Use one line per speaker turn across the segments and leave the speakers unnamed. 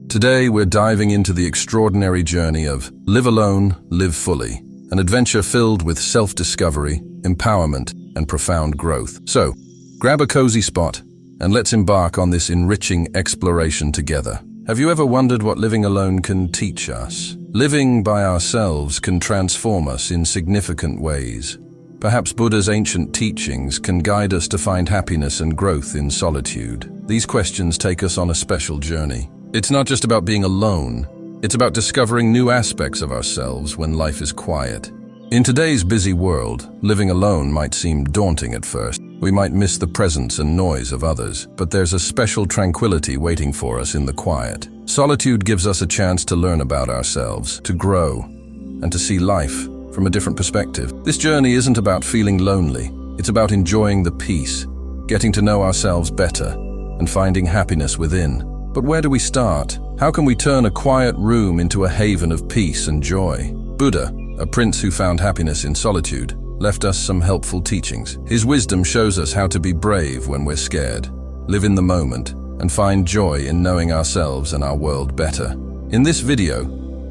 Today, we're diving into the extraordinary journey of Live Alone, Live Fully, an adventure filled with self-discovery, empowerment, and profound growth. So, grab a cozy spot, and let's embark on this enriching exploration together. Have you ever wondered what living alone can teach us? Living by ourselves can transform us in significant ways. Perhaps Buddha's ancient teachings can guide us to find happiness and growth in solitude. These questions take us on a special journey. It's not just about being alone, it's about discovering new aspects of ourselves when life is quiet. In today's busy world, living alone might seem daunting at first. We might miss the presence and noise of others, but there's a special tranquility waiting for us in the quiet. Solitude gives us a chance to learn about ourselves, to grow, and to see life from a different perspective. This journey isn't about feeling lonely, it's about enjoying the peace, getting to know ourselves better, and finding happiness within. But where do we start? How can we turn a quiet room into a haven of peace and joy? Buddha, a prince who found happiness in solitude, left us some helpful teachings. His wisdom shows us how to be brave when we're scared, live in the moment, and find joy in knowing ourselves and our world better. In this video,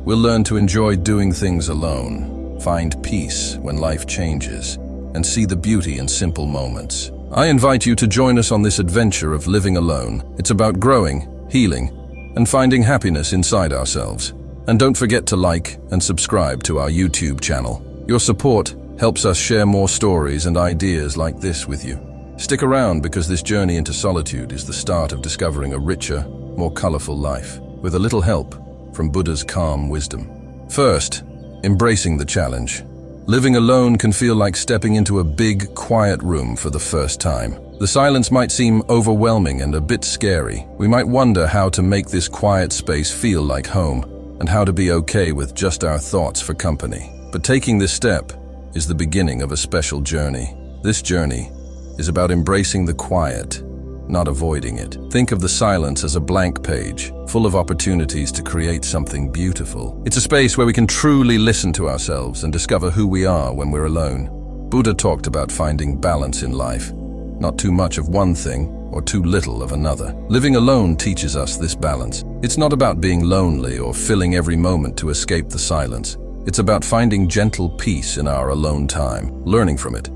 we'll learn to enjoy doing things alone, find peace when life changes, and see the beauty in simple moments. I invite you to join us on this adventure of living alone. It's about growing, healing, and finding happiness inside ourselves. And don't forget to like and subscribe to our YouTube channel. Your support helps us share more stories and ideas like this with you. Stick around because this journey into solitude is the start of discovering a richer, more colorful life, with a little help from Buddha's calm wisdom. First, embracing the challenge. Living alone can feel like stepping into a big, quiet room for the first time. The silence might seem overwhelming and a bit scary. We might wonder how to make this quiet space feel like home, and how to be okay with just our thoughts for company. But taking this step is the beginning of a special journey. This journey is about embracing the quiet, not avoiding it. Think of the silence as a blank page, full of opportunities to create something beautiful. It's a space where we can truly listen to ourselves and discover who we are when we're alone. Buddha talked about finding balance in life, not too much of one thing or too little of another. Living alone teaches us this balance. It's not about being lonely or filling every moment to escape the silence. It's about finding gentle peace in our alone time, learning from it,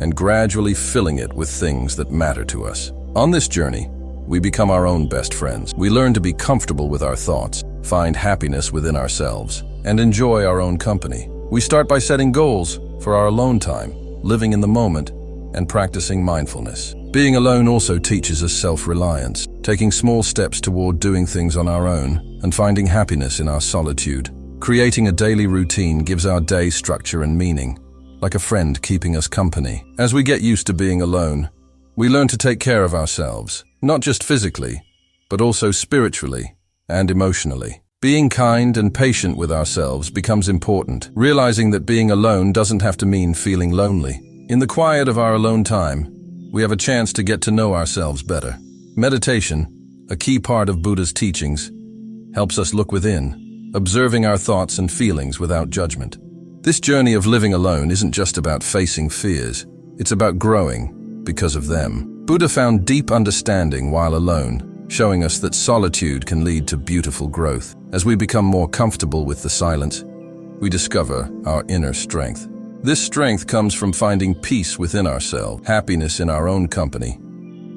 and gradually filling it with things that matter to us. On this journey, we become our own best friends. We learn to be comfortable with our thoughts, find happiness within ourselves, and enjoy our own company. We start by setting goals for our alone time, living in the moment, and practicing mindfulness. Being alone also teaches us self-reliance, taking small steps toward doing things on our own and finding happiness in our solitude. Creating a daily routine gives our day structure and meaning, like a friend keeping us company. As we get used to being alone, we learn to take care of ourselves, not just physically, but also spiritually and emotionally. Being kind and patient with ourselves becomes important, realizing that being alone doesn't have to mean feeling lonely. In the quiet of our alone time, we have a chance to get to know ourselves better. Meditation, a key part of Buddha's teachings, helps us look within, observing our thoughts and feelings without judgment. This journey of living alone isn't just about facing fears, it's about growing because of them. Buddha found deep understanding while alone, showing us that solitude can lead to beautiful growth. As we become more comfortable with the silence, we discover our inner strength. This strength comes from finding peace within ourselves, happiness in our own company,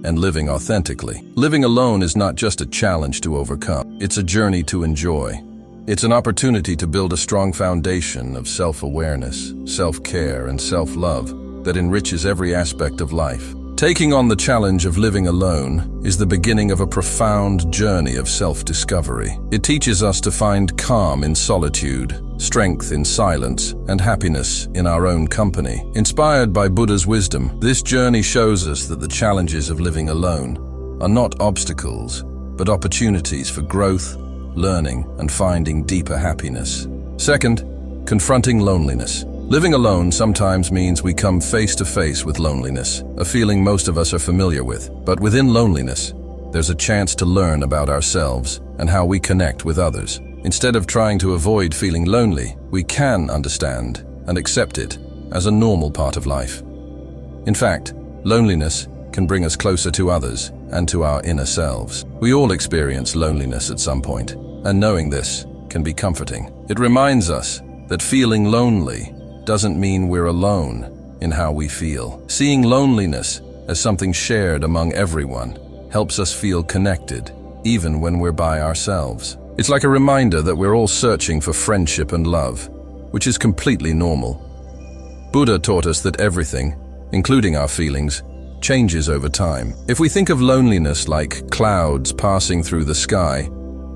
and living authentically. Living alone is not just a challenge to overcome, it's a journey to enjoy. It's an opportunity to build a strong foundation of self-awareness, self-care, and self-love that enriches every aspect of life. Taking on the challenge of living alone is the beginning of a profound journey of self-discovery. It teaches us to find calm in solitude, strength in silence, and happiness in our own company. Inspired by Buddha's wisdom, this journey shows us that the challenges of living alone are not obstacles, but opportunities for growth, learning, and finding deeper happiness. Second, confronting loneliness. Living alone sometimes means we come face to face with loneliness, a feeling most of us are familiar with. But within loneliness, there's a chance to learn about ourselves and how we connect with others. Instead of trying to avoid feeling lonely, we can understand and accept it as a normal part of life. In fact, loneliness can bring us closer to others and to our inner selves. We all experience loneliness at some point, and knowing this can be comforting. It reminds us that feeling lonely doesn't mean we're alone in how we feel. Seeing loneliness as something shared among everyone helps us feel connected, even when we're by ourselves. It's like a reminder that we're all searching for friendship and love, which is completely normal. Buddha taught us that everything, including our feelings, changes over time. If we think of loneliness like clouds passing through the sky,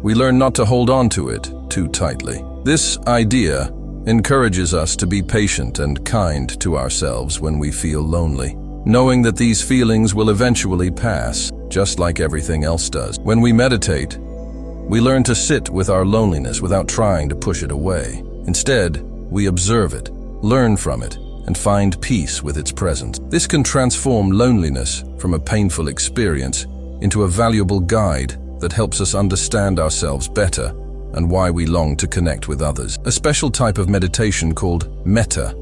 we learn not to hold on to it too tightly. This idea encourages us to be patient and kind to ourselves when we feel lonely, knowing that these feelings will eventually pass, just like everything else does. When we meditate, we learn to sit with our loneliness without trying to push it away. Instead, we observe it, learn from it, and find peace with its presence. This can transform loneliness from a painful experience into a valuable guide that helps us understand ourselves better and why we long to connect with others. A special type of meditation called metta,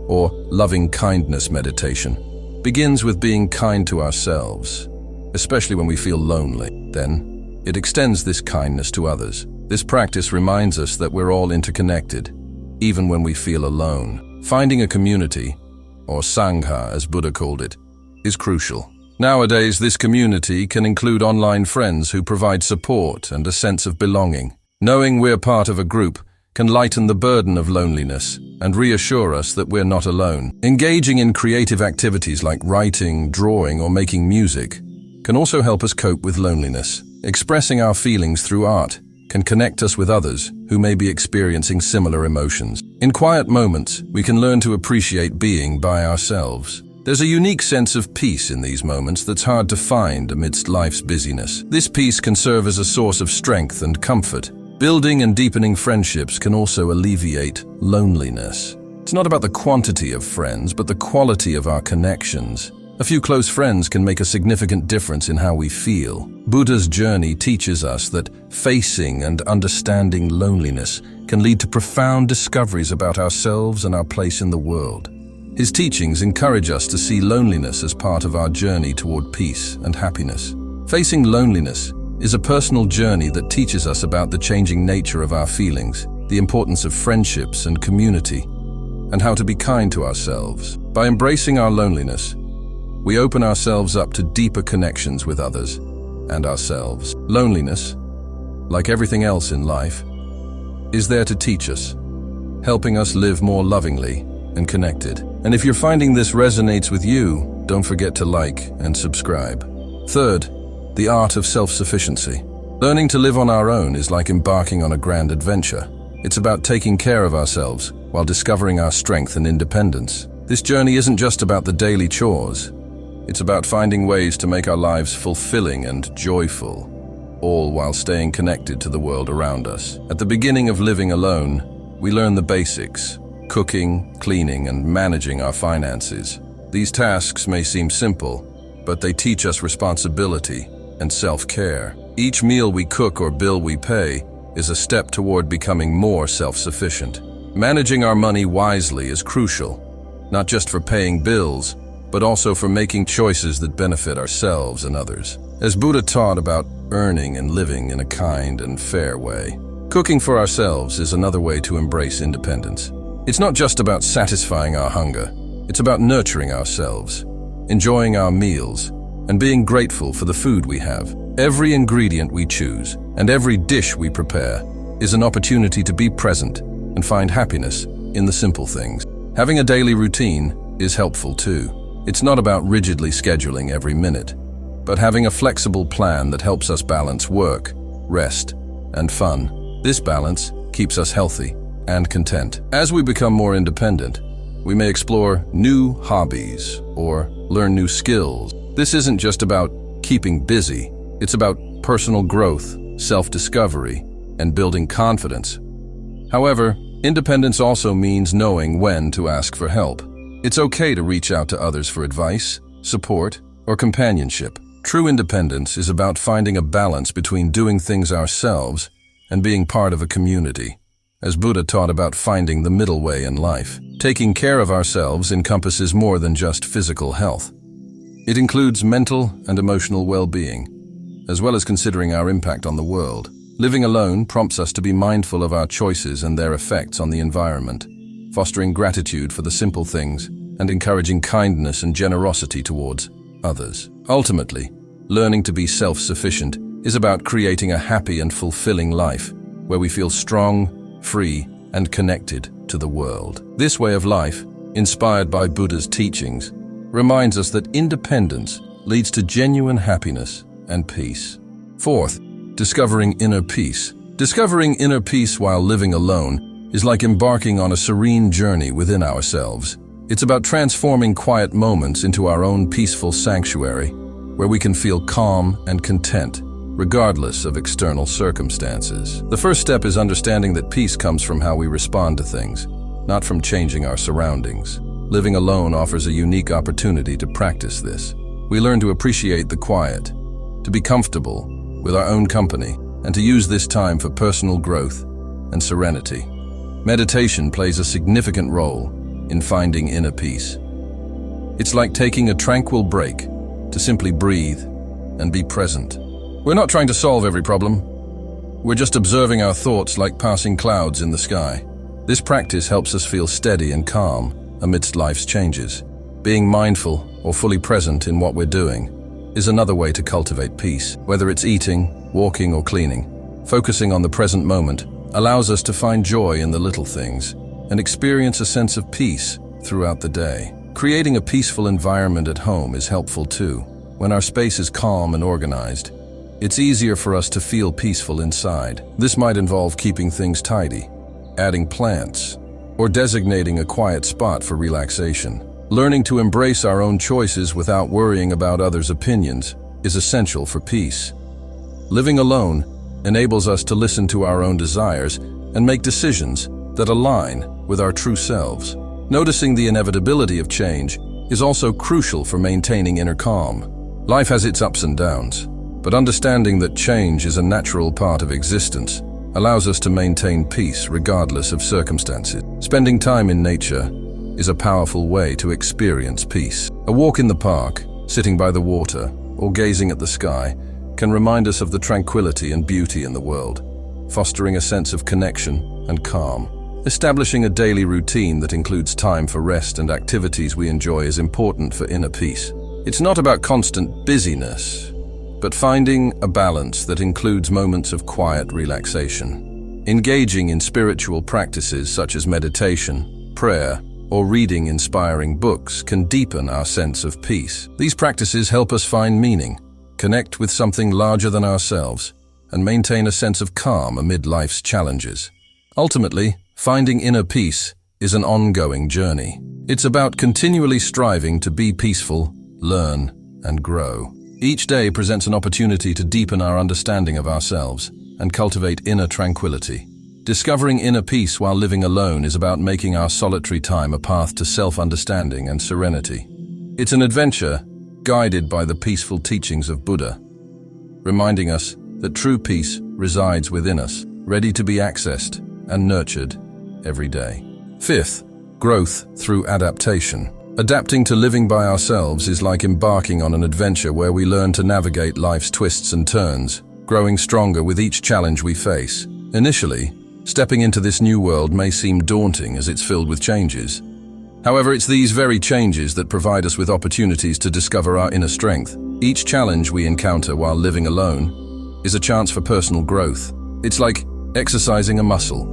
or loving kindness meditation, begins with being kind to ourselves, especially when we feel lonely. Then, it extends this kindness to others. This practice reminds us that we're all interconnected, even when we feel alone. Finding a community, or sangha as Buddha called it, is crucial. Nowadays, this community can include online friends who provide support and a sense of belonging. Knowing we're part of a group can lighten the burden of loneliness and reassure us that we're not alone. Engaging in creative activities like writing, drawing, or making music can also help us cope with loneliness. Expressing our feelings through art can connect us with others who may be experiencing similar emotions. In quiet moments, we can learn to appreciate being by ourselves. There's a unique sense of peace in these moments that's hard to find amidst life's busyness. This peace can serve as a source of strength and comfort. Building and deepening friendships can also alleviate loneliness. It's not about the quantity of friends, but the quality of our connections. A few close friends can make a significant difference in how we feel. Buddha's journey teaches us that facing and understanding loneliness can lead to profound discoveries about ourselves and our place in the world. His teachings encourage us to see loneliness as part of our journey toward peace and happiness. Facing loneliness is a personal journey that teaches us about the changing nature of our feelings, the importance of friendships and community, and how to be kind to ourselves. By embracing our loneliness, we open ourselves up to deeper connections with others and ourselves. Loneliness, like everything else in life, is there to teach us, helping us live more lovingly and connected. And if you're finding this resonates with you, don't forget to like and subscribe. Third, the art of self-sufficiency. Learning to live on our own is like embarking on a grand adventure. It's about taking care of ourselves while discovering our strength and independence. This journey isn't just about the daily chores. It's about finding ways to make our lives fulfilling and joyful, all while staying connected to the world around us. At the beginning of living alone, we learn the basics: cooking, cleaning, and managing our finances. These tasks may seem simple, but they teach us responsibility and self-care. Each meal we cook or bill we pay is a step toward becoming more self-sufficient. Managing our money wisely is crucial, not just for paying bills, but also for making choices that benefit ourselves and others. As Buddha taught about earning and living in a kind and fair way, cooking for ourselves is another way to embrace independence. It's not just about satisfying our hunger, it's about nurturing ourselves, enjoying our meals, and being grateful for the food we have. Every ingredient we choose and every dish we prepare is an opportunity to be present and find happiness in the simple things. Having a daily routine is helpful too. It's not about rigidly scheduling every minute, but having a flexible plan that helps us balance work, rest, and fun. This balance keeps us healthy and content. As we become more independent, we may explore new hobbies or learn new skills. This isn't just about keeping busy, it's about personal growth, self-discovery, and building confidence. However, independence also means knowing when to ask for help. It's okay to reach out to others for advice, support, or companionship. True independence is about finding a balance between doing things ourselves and being part of a community. As Buddha taught about finding the middle way in life, taking care of ourselves encompasses more than just physical health. It includes mental and emotional well-being, as well as considering our impact on the world. Living alone prompts us to be mindful of our choices and their effects on the environment, fostering gratitude for the simple things and encouraging kindness and generosity towards others. Ultimately, learning to be self-sufficient is about creating a happy and fulfilling life where we feel strong, free, and connected to the world. This way of life, inspired by Buddha's teachings, reminds us that independence leads to genuine happiness and peace. Fourth, discovering inner peace. Discovering inner peace while living alone is like embarking on a serene journey within ourselves. It's about transforming quiet moments into our own peaceful sanctuary, where we can feel calm and content, regardless of external circumstances. The first step is understanding that peace comes from how we respond to things, not from changing our surroundings. Living alone offers a unique opportunity to practice this. We learn to appreciate the quiet, to be comfortable with our own company, and to use this time for personal growth and serenity. Meditation plays a significant role in finding inner peace. It's like taking a tranquil break to simply breathe and be present. We're not trying to solve every problem. We're just observing our thoughts like passing clouds in the sky. This practice helps us feel steady and calm amidst life's changes. Being mindful or fully present in what we're doing is another way to cultivate peace. Whether it's eating, walking, or cleaning, focusing on the present moment allows us to find joy in the little things and experience a sense of peace throughout the day. Creating a peaceful environment at home is helpful too. When our space is calm and organized, it's easier for us to feel peaceful inside. This might involve keeping things tidy, adding plants, or designating a quiet spot for relaxation. Learning to embrace our own choices without worrying about others' opinions is essential for peace. Living alone enables us to listen to our own desires and make decisions that align with our true selves. Noticing the inevitability of change is also crucial for maintaining inner calm. Life has its ups and downs, but understanding that change is a natural part of existence allows us to maintain peace regardless of circumstances. Spending time in nature is a powerful way to experience peace. A walk in the park, sitting by the water, or gazing at the sky can remind us of the tranquility and beauty in the world, fostering a sense of connection and calm. Establishing a daily routine that includes time for rest and activities we enjoy is important for inner peace. It's not about constant busyness, but finding a balance that includes moments of quiet relaxation. Engaging in spiritual practices such as meditation, prayer, or reading inspiring books can deepen our sense of peace. These practices help us find meaning, connect with something larger than ourselves, and maintain a sense of calm amid life's challenges. Ultimately, finding inner peace is an ongoing journey. It's about continually striving to be peaceful, learn, and grow. Each day presents an opportunity to deepen our understanding of ourselves and cultivate inner tranquility. Discovering inner peace while living alone is about making our solitary time a path to self-understanding and serenity. It's an adventure guided by the peaceful teachings of Buddha, reminding us that true peace resides within us, ready to be accessed and nurtured every day. Fifth, growth through adaptation. Adapting to living by ourselves is like embarking on an adventure where we learn to navigate life's twists and turns, growing stronger with each challenge we face. Initially, stepping into this new world may seem daunting as it's filled with changes. However, it's these very changes that provide us with opportunities to discover our inner strength. Each challenge we encounter while living alone is a chance for personal growth. It's like exercising a muscle.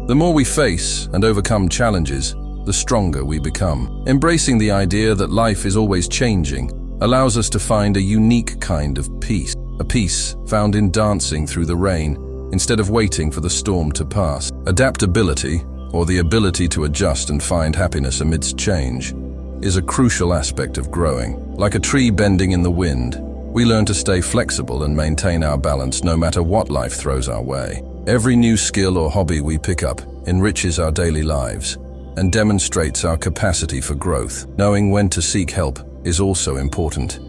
The more we face and overcome challenges, the stronger we become. Embracing the idea that life is always changing allows us to find a unique kind of peace, a peace found in dancing through the rain instead of waiting for the storm to pass. Adaptability, or the ability to adjust and find happiness amidst change, is a crucial aspect of growing. Like a tree bending in the wind, we learn to stay flexible and maintain our balance no matter what life throws our way. Every new skill or hobby we pick up enriches our daily lives and demonstrates our capacity for growth. Knowing when to seek help is also important.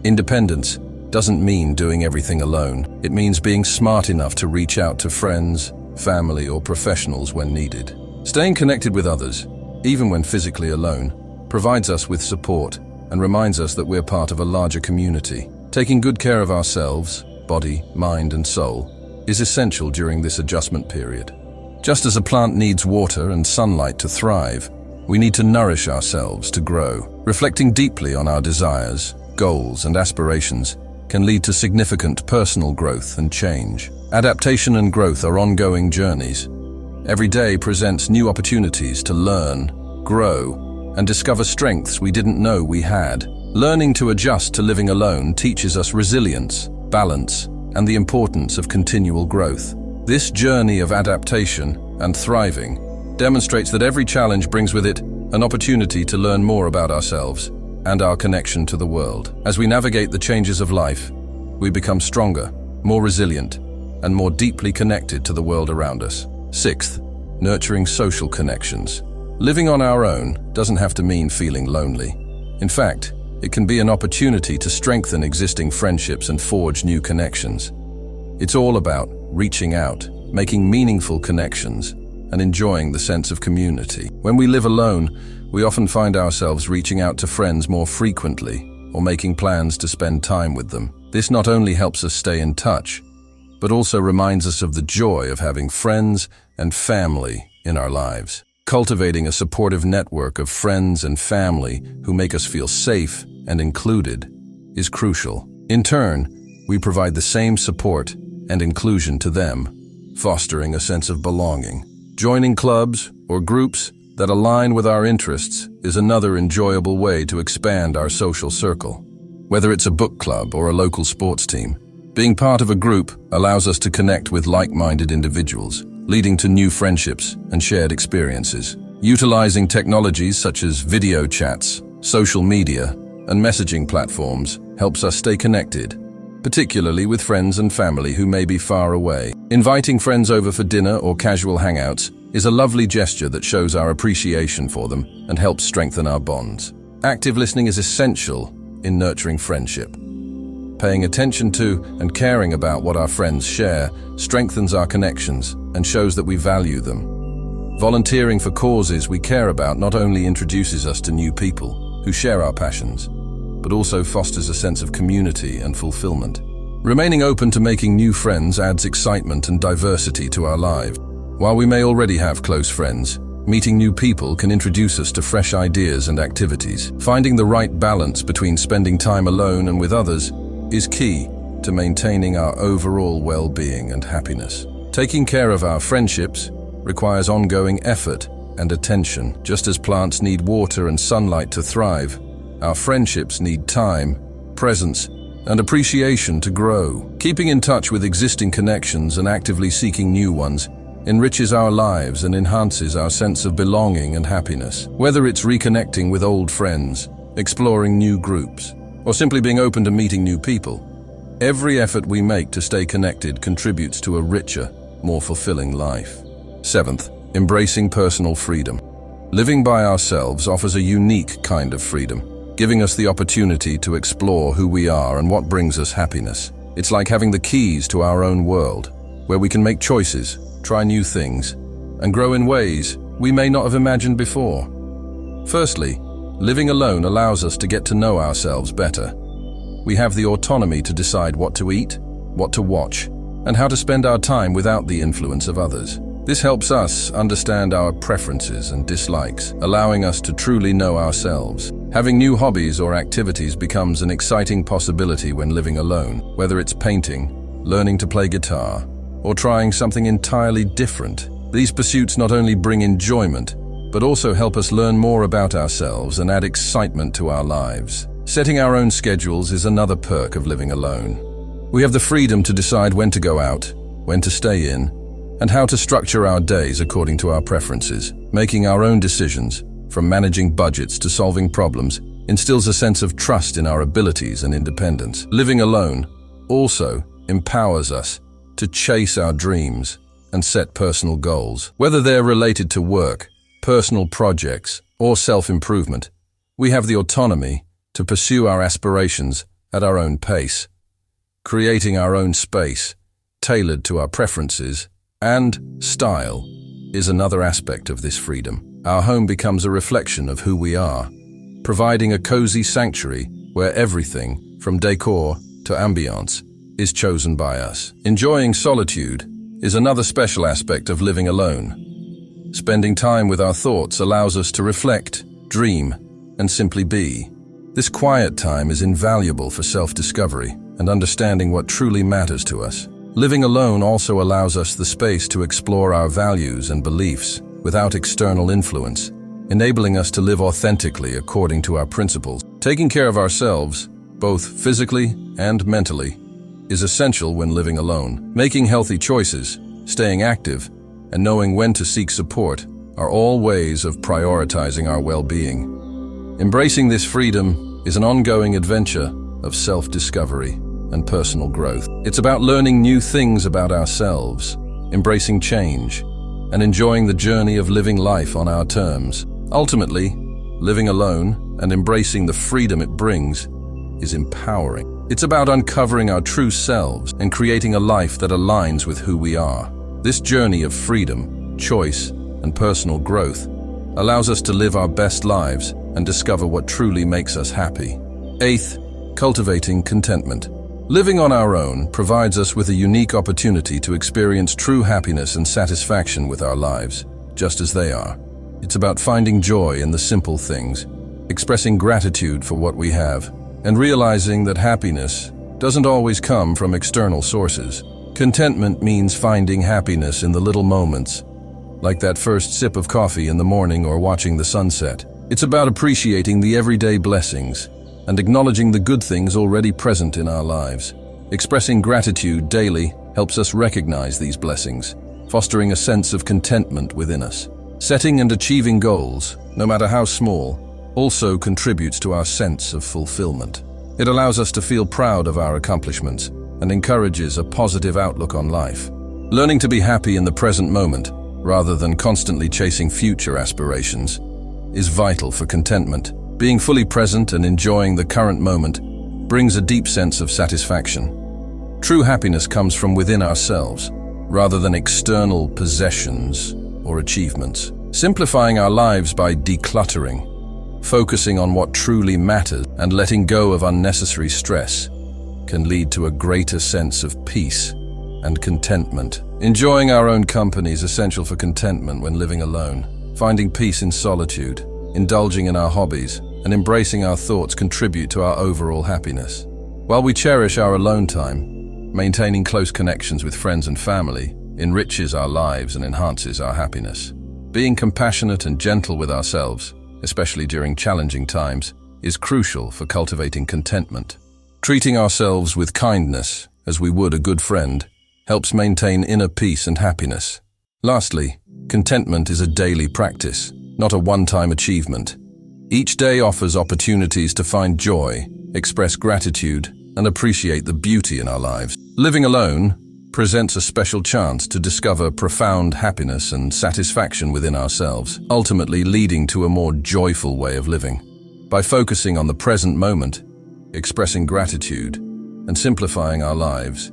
Independence doesn't mean doing everything alone. It means being smart enough to reach out to friends, family, or professionals when needed. Staying connected with others, even when physically alone, provides us with support and reminds us that we're part of a larger community. Taking good care of ourselves, body, mind, and soul, is essential during this adjustment period. Just as a plant needs water and sunlight to thrive, we need to nourish ourselves to grow. Reflecting deeply on our desires, goals, and aspirations can lead to significant personal growth and change. Adaptation and growth are ongoing journeys. Every day presents new opportunities to learn, grow, and discover strengths we didn't know we had. Learning to adjust to living alone teaches us resilience, balance, and the importance of continual growth. This journey of adaptation and thriving demonstrates that every challenge brings with it an opportunity to learn more about ourselves and our connection to the world. As we navigate the changes of life, we become stronger, more resilient, and more deeply connected to the world around us. Sixth, nurturing social connections. Living on our own doesn't have to mean feeling lonely. In fact, it can be an opportunity to strengthen existing friendships and forge new connections. It's all about reaching out, making meaningful connections, and enjoying the sense of community. When we live alone, we often find ourselves reaching out to friends more frequently or making plans to spend time with them. This not only helps us stay in touch, but also reminds us of the joy of having friends and family in our lives. Cultivating a supportive network of friends and family who make us feel safe and included is crucial. In turn, we provide the same support and inclusion to them, fostering a sense of belonging. Joining clubs or groups that align with our interests is another enjoyable way to expand our social circle. Whether it's a book club or a local sports team, being part of a group allows us to connect with like-minded individuals, leading to new friendships and shared experiences. Utilizing technologies such as video chats, social media, and messaging platforms helps us stay connected, particularly with friends and family who may be far away. Inviting friends over for dinner or casual hangouts is a lovely gesture that shows our appreciation for them and helps strengthen our bonds. Active listening is essential in nurturing friendship. Paying attention to and caring about what our friends share strengthens our connections and shows that we value them. Volunteering for causes we care about not only introduces us to new people who share our passions, but also fosters a sense of community and fulfillment. Remaining open to making new friends adds excitement and diversity to our lives. While we may already have close friends, meeting new people can introduce us to fresh ideas and activities. Finding the right balance between spending time alone and with others is key to maintaining our overall well-being and happiness. Taking care of our friendships requires ongoing effort and attention. Just as plants need water and sunlight to thrive, our friendships need time, presence, and appreciation to grow. Keeping in touch with existing connections and actively seeking new ones enriches our lives and enhances our sense of belonging and happiness. Whether it's reconnecting with old friends, exploring new groups, or simply being open to meeting new people, every effort we make to stay connected contributes to a richer, more fulfilling life. Seventh, embracing personal freedom. Living by ourselves offers a unique kind of freedom, giving us the opportunity to explore who we are and what brings us happiness. It's like having the keys to our own world, where we can make choices, try new things, and grow in ways we may not have imagined before. Firstly, living alone allows us to get to know ourselves better. We have the autonomy to decide what to eat, what to watch, and how to spend our time without the influence of others. This helps us understand our preferences and dislikes, allowing us to truly know ourselves. Having new hobbies or activities becomes an exciting possibility when living alone, whether it's painting, learning to play guitar, or trying something entirely different. These pursuits not only bring enjoyment, but also help us learn more about ourselves and add excitement to our lives. Setting our own schedules is another perk of living alone. We have the freedom to decide when to go out, when to stay in, and how to structure our days according to our preferences. Making our own decisions, from managing budgets to solving problems, instills a sense of trust in our abilities and independence. Living alone also empowers us to chase our dreams and set personal goals. Whether they're related to work, personal projects, or self-improvement, we have the autonomy to pursue our aspirations at our own pace. Creating our own space, tailored to our preferences and style, is another aspect of this freedom. Our home becomes a reflection of who we are, providing a cozy sanctuary where everything, from decor to ambiance, is chosen by us. Enjoying solitude is another special aspect of living alone. Spending time with our thoughts allows us to reflect, dream, and simply be. This quiet time is invaluable for self-discovery and understanding what truly matters to us. Living alone also allows us the space to explore our values and beliefs without external influence, enabling us to live authentically according to our principles. Taking care of ourselves, both physically and mentally, is essential when living alone. Making healthy choices, staying active, and knowing when to seek support are all ways of prioritizing our well-being. Embracing this freedom is an ongoing adventure of self-discovery and personal growth. It's about learning new things about ourselves, embracing change, and enjoying the journey of living life on our terms. Ultimately, living alone and embracing the freedom it brings is empowering. It's about uncovering our true selves and creating a life that aligns with who we are. This journey of freedom, choice, and personal growth allows us to live our best lives and discover what truly makes us happy. 8th, cultivating contentment. Living on our own provides us with a unique opportunity to experience true happiness and satisfaction with our lives, just as they are. It's about finding joy in the simple things, expressing gratitude for what we have, and realizing that happiness doesn't always come from external sources. Contentment means finding happiness in the little moments, like that first sip of coffee in the morning or watching the sunset. It's about appreciating the everyday blessings and acknowledging the good things already present in our lives. Expressing gratitude daily helps us recognize these blessings, fostering a sense of contentment within us. Setting and achieving goals, no matter how small, also contributes to our sense of fulfillment. It allows us to feel proud of our accomplishments and encourages a positive outlook on life. Learning to be happy in the present moment, rather than constantly chasing future aspirations, is vital for contentment. Being fully present and enjoying the current moment brings a deep sense of satisfaction. True happiness comes from within ourselves, rather than external possessions or achievements. Simplifying our lives by decluttering, focusing on what truly matters, and letting go of unnecessary stress can lead to a greater sense of peace and contentment. Enjoying our own company is essential for contentment when living alone. Finding peace in solitude, indulging in our hobbies, and embracing our thoughts contribute to our overall happiness. While we cherish our alone time, maintaining close connections with friends and family enriches our lives and enhances our happiness. Being compassionate and gentle with ourselves, especially during challenging times, is crucial for cultivating contentment. Treating ourselves with kindness, as we would a good friend, helps maintain inner peace and happiness. Lastly, contentment is a daily practice, not a one-time achievement. Each day offers opportunities to find joy, express gratitude, and appreciate the beauty in our lives. Living alone presents a special chance to discover profound happiness and satisfaction within ourselves, ultimately leading to a more joyful way of living. By focusing on the present moment, expressing gratitude, and simplifying our lives,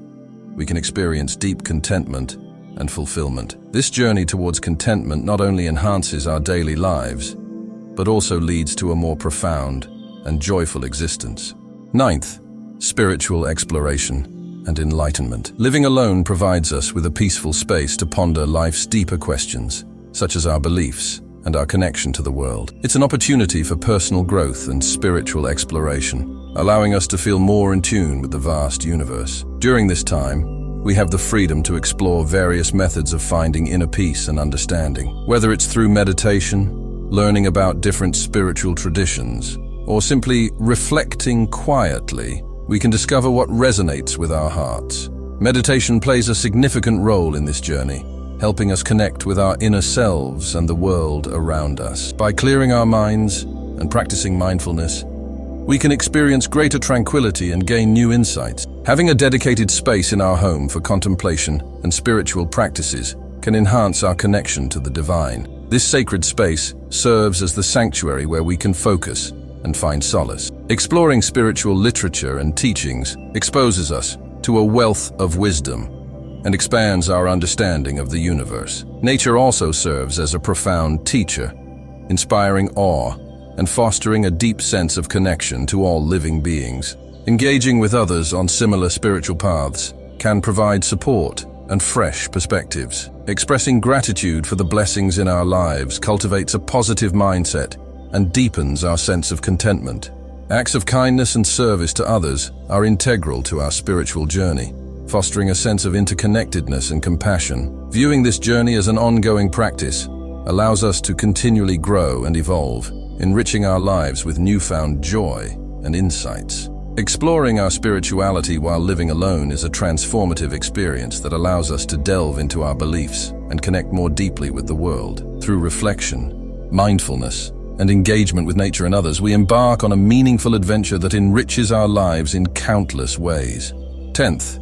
we can experience deep contentment and fulfillment. This journey towards contentment not only enhances our daily lives, but also leads to a more profound and joyful existence. 9th, spiritual exploration and enlightenment. Living alone provides us with a peaceful space to ponder life's deeper questions, such as our beliefs and our connection to the world. It's an opportunity for personal growth and spiritual exploration, allowing us to feel more in tune with the vast universe. During this time, we have the freedom to explore various methods of finding inner peace and understanding. Whether it's through meditation, learning about different spiritual traditions, or simply reflecting quietly, we can discover what resonates with our hearts. Meditation plays a significant role in this journey, helping us connect with our inner selves and the world around us. By clearing our minds and practicing mindfulness, we can experience greater tranquility and gain new insights. Having a dedicated space in our home for contemplation and spiritual practices can enhance our connection to the divine. This sacred space serves as the sanctuary where we can focus and find solace. Exploring spiritual literature and teachings exposes us to a wealth of wisdom and expands our understanding of the universe. Nature also serves as a profound teacher, inspiring awe and fostering a deep sense of connection to all living beings. Engaging with others on similar spiritual paths can provide support and fresh perspectives. Expressing gratitude for the blessings in our lives cultivates a positive mindset and deepens our sense of contentment. Acts of kindness and service to others are integral to our spiritual journey, fostering a sense of interconnectedness and compassion. Viewing this journey as an ongoing practice allows us to continually grow and evolve, enriching our lives with newfound joy and insights. Exploring our spirituality while living alone is a transformative experience that allows us to delve into our beliefs and connect more deeply with the world. Through reflection, mindfulness, and engagement with nature and others, we embark on a meaningful adventure that enriches our lives in countless ways. 10th,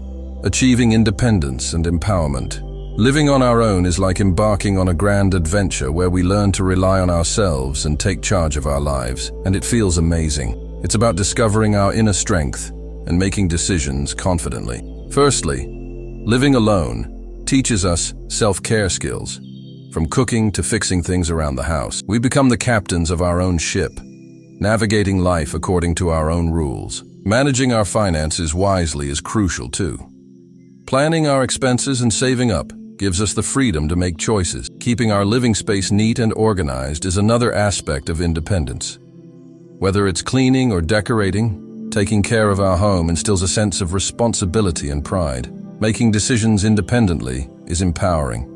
achieving independence and empowerment. Living on our own is like embarking on a grand adventure where we learn to rely on ourselves and take charge of our lives, and it feels amazing. It's about discovering our inner strength and making decisions confidently. Firstly, living alone teaches us self-care skills. From cooking to fixing things around the house, we become the captains of our own ship, navigating life according to our own rules. Managing our finances wisely is crucial too. Planning our expenses and saving up gives us the freedom to make choices. Keeping our living space neat and organized is another aspect of independence. Whether it's cleaning or decorating, taking care of our home instills a sense of responsibility and pride. Making decisions independently is empowering.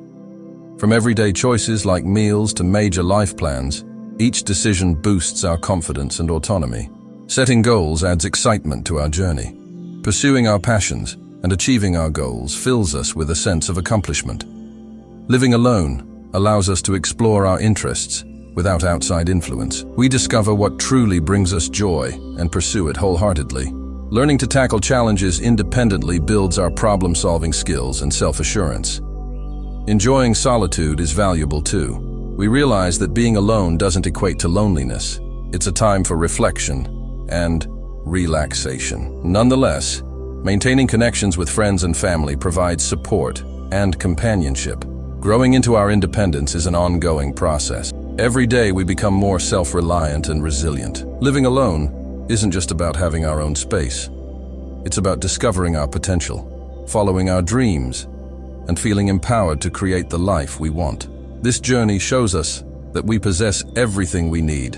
From everyday choices like meals to major life plans, each decision boosts our confidence and autonomy. Setting goals adds excitement to our journey. Pursuing our passions and achieving our goals fills us with a sense of accomplishment. Living alone allows us to explore our interests without outside influence. We discover what truly brings us joy and pursue it wholeheartedly. Learning to tackle challenges independently builds our problem-solving skills and self-assurance. Enjoying solitude is valuable too. We realize that being alone doesn't equate to loneliness. It's a time for reflection and relaxation. Nonetheless, maintaining connections with friends and family provides support and companionship. Growing into our independence is an ongoing process. Every day we become more self-reliant and resilient. Living alone isn't just about having our own space. It's about discovering our potential, following our dreams, and feeling empowered to create the life we want. This journey shows us that we possess everything we need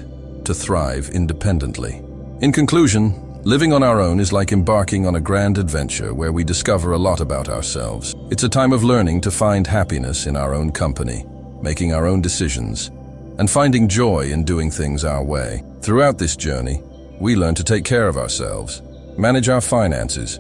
to thrive independently. In conclusion, living on our own is like embarking on a grand adventure where we discover a lot about ourselves. It's a time of learning to find happiness in our own company, making our own decisions, and finding joy in doing things our way. Throughout this journey, we learn to take care of ourselves, manage our finances,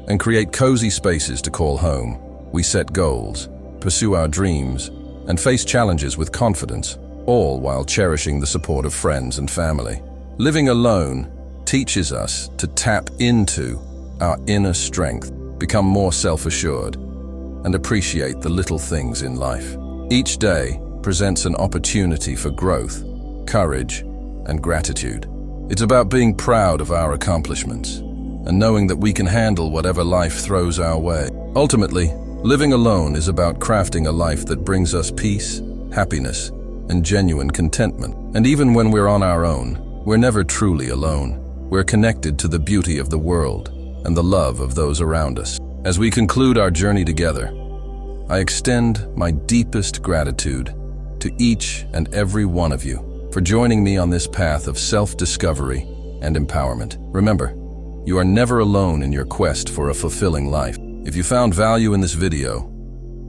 and create cozy spaces to call home. We set goals, pursue our dreams, and face challenges with confidence, all while cherishing the support of friends and family. Living alone teaches us to tap into our inner strength, become more self-assured, and appreciate the little things in life. Each day presents an opportunity for growth, courage, and gratitude. It's about being proud of our accomplishments and knowing that we can handle whatever life throws our way. Ultimately, living alone is about crafting a life that brings us peace, happiness, and genuine contentment. And even when we're on our own, we're never truly alone. We're connected to the beauty of the world and the love of those around us. As we conclude our journey together, I extend my deepest gratitude to each and every one of you for joining me on this path of self-discovery and empowerment. Remember, you are never alone in your quest for a fulfilling life. If you found value in this video,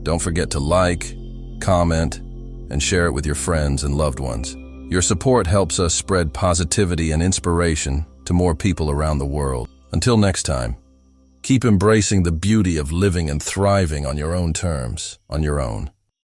don't forget to like, comment, and share it with your friends and loved ones. Your support helps us spread positivity and inspiration to more people around the world. Until next time, keep embracing the beauty of living and thriving on your own terms, on your own.